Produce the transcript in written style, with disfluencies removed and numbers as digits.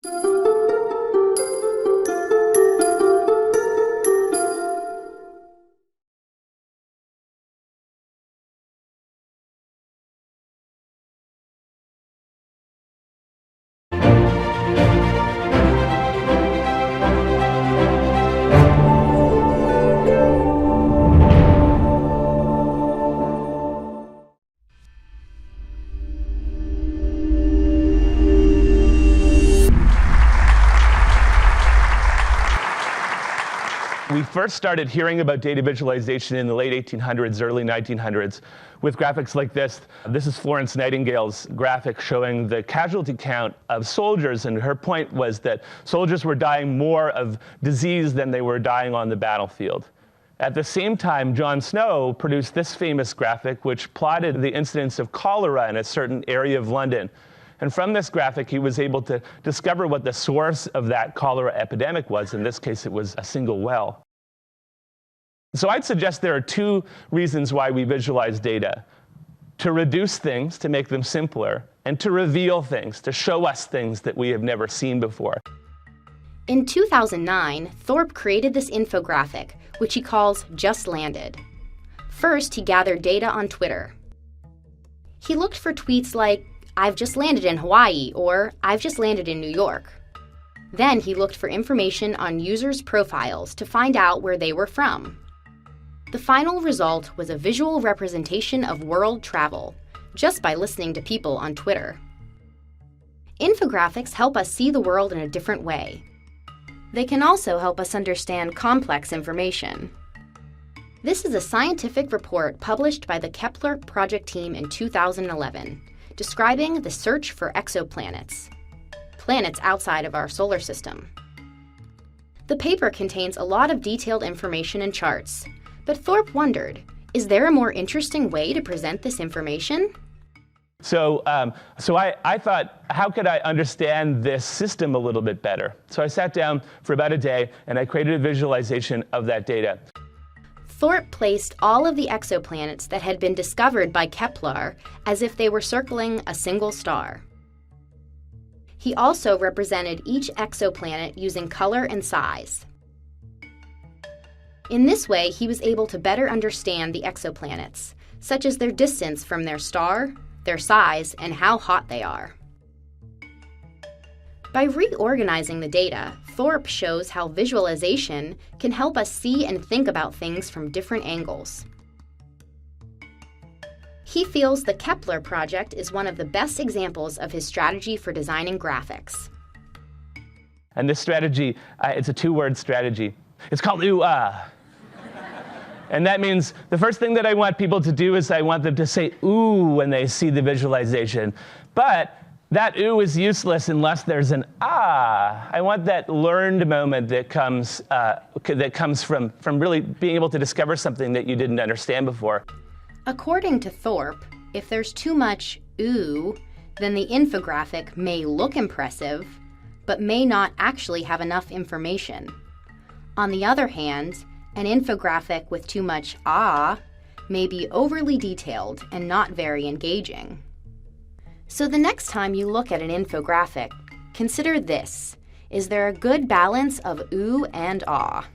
We first started hearing about data visualization in the late 1800s, early 1900s, with graphics like this. This is Florence Nightingale's graphic showing the casualty count of soldiers, and her point was that soldiers were dying more of disease than they were dying on the battlefield. At the same time, John Snow produced this famous graphic, which plotted the incidence of cholera in a certain area of London. And from this graphic, he was able to discover what the source of that cholera epidemic was. In this case, it was a single well. So I'd suggest there are two reasons why we visualize data: to reduce things, to make them simpler, and to reveal things, to show us things that we have never seen before. In 2009, Thorpe created this infographic, which he calls Just Landed. First, he gathered data on Twitter. He looked for tweets like, "I've just landed in Hawaii," or "I've just landed in New York." Then he looked for information on users' profiles to find out where they were from. The final result was a visual representation of world travel, just by listening to people on Twitter. Infographics help us see the world in a different way. They can also help us understand complex information. This is a scientific report published by the Kepler project team in 2011, describing the search for exoplanets, planets outside of our solar system. The paper contains a lot of detailed information and charts, but Thorpe wondered, is there a more interesting way to present this information? So I thought, how could I understand this system a little bit better? So I sat down for about a day, and I created a visualization of that data. Thorpe placed all of the exoplanets that had been discovered by Kepler as if they were circling a single star. He also represented each exoplanet using color and size. In this way, he was able to better understand the exoplanets, such as their distance from their star, their size, and how hot they are. By reorganizing the data, Thorpe shows how visualization can help us see and think about things from different angles. He feels the Kepler project is one of the best examples of his strategy for designing graphics. And this strategy, it's a two-word strategy. It's called ooh-ah. And that means the first thing that I want people to do is I want them to say ooh when they see the visualization. But that ooh is useless unless there's an ah. I want that learned moment that comes from really being able to discover something that you didn't understand before. According to Thorpe, if there's too much ooh, then the infographic may look impressive, but may not actually have enough information. On the other hand, an infographic with too much ah may be overly detailed and not very engaging. So the next time you look at an infographic, consider this: is there a good balance of ooh and ah?